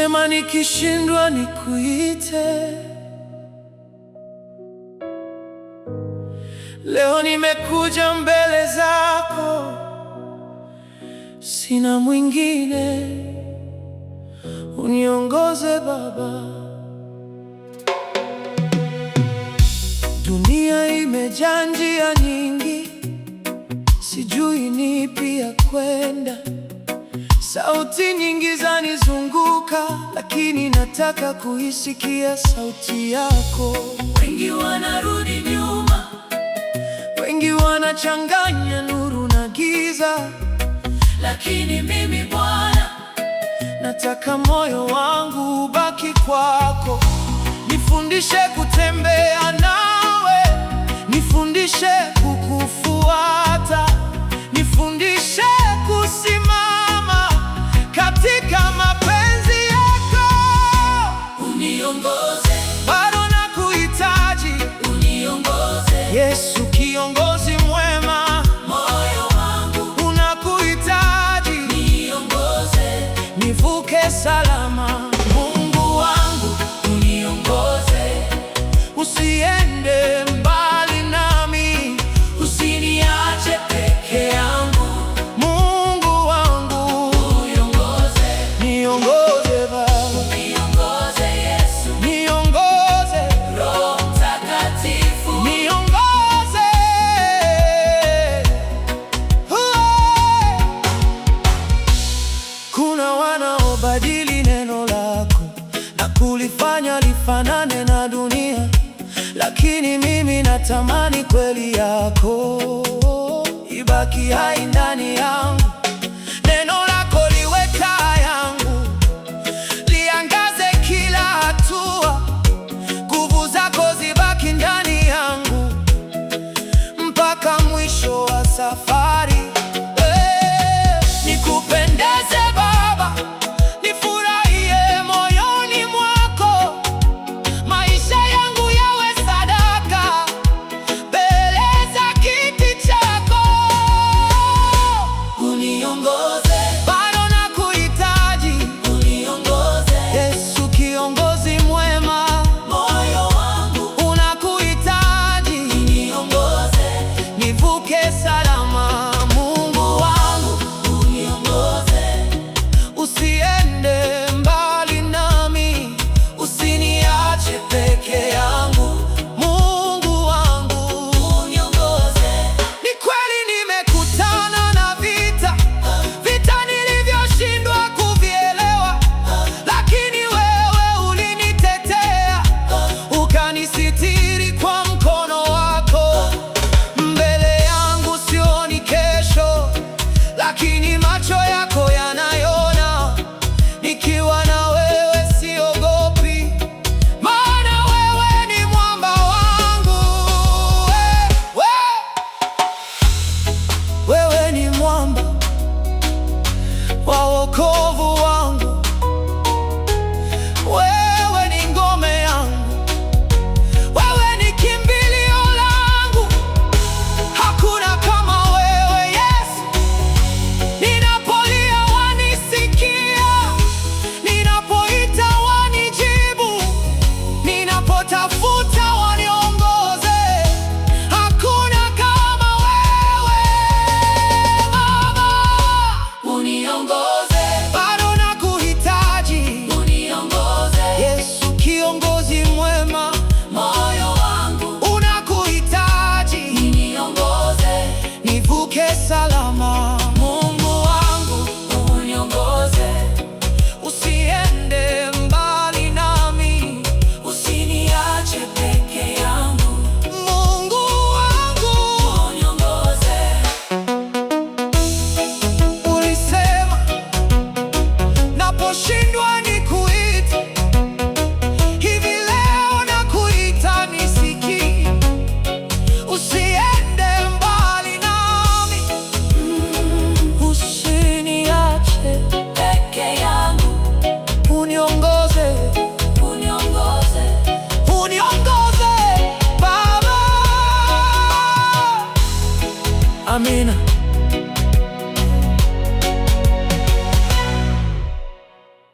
Ulisema nikishindwa nikuite. Leo nimekuja mbele zako, sina mwingine, uniongoze Baba. Dunia imejaa njia nyingi, sijui ni ipi ya kwenda. Sauti nyingi zanizunguka, lakini nataka kuisikia sauti yako. Wengi wanarudi nyuma, wengi wanachanganya nuru na giza, lakini mimi Bwana, nataka moyo wangu ubaki kwako. Nifundishe kutembea nawe, nifundishe kukufuata, nifundishe kusimama katika mapenzi yako. Uniongoze, bado nakuhitaji, uniongoze Yesu kiongozi mwema. Moyo wangu unakuhitaji, niongoze nivuke salama. Mungu wangu uniongoze, usiende mbali nami, usiniache peke yangu. Mungu wangu Uniongoze, niongoze Baba, niongoze Yesu, niongoze Roho Mtakatifu. niongoze. Kuna wanaobadili neno lako na kulifanya lifanane na dunia, lakini mimi natamani kweli yako ibaki hai ndani yangu. Neno lako liwe taa yangu, liangaze kila hatua. Nguvu zako zibaki ndani yangu mpaka mwisho wa safari. Nikupendeze Baba, nifurahie moyoni mwako. Maisha yangu yawe sadaka mbele za kiti chako. Uniongoze, Bado nakuhitaji, uniongoze Yesu kiongozi mwema. moyo wangu Unakuhitaji, uniongoze, nivuke salama. Mungu wangu uniongoze, usiende mbali nami, usiniache peke yangu. Mungu wangu uniongoze. ni kweli nimekutana na vita nilivyoshindwa kuvielewa, lakini wewe ulinitetea, ukanisitiri kwa mkono wako. Mbele yangu sioni kesho, lakini macho yako yanayona. Nikiwa na wewe siogopi, maana wewe ni mwamba wangu. Wewe ni mwamba wa wokovu wangu, wewe ni ngome yangu, wewe ni kimbilio langu. Hakuna kama wewe Yesu, ninapolia wanisikia, ninapoita wanijibu, ninapotafuta waniongoze. Hakuna kama wewe Baba. Uniongoze, Bado nakuhitaji, uniongoze Yesu kiongozi mwema. moyo wangu Unakuhitaji, uniongoze, nivuke salama. Mungu wangu uniongoze, usiende mbali nami, usiniache peke yangu. Mungu wangu. Uniongoze, Ulisema naposhindwa nikuite, hivi leo nakuita nisikii. Usiende mbali nami, usiniache peke yangu. uniongoze, Uniongoze, uniongoze Baba. Amina.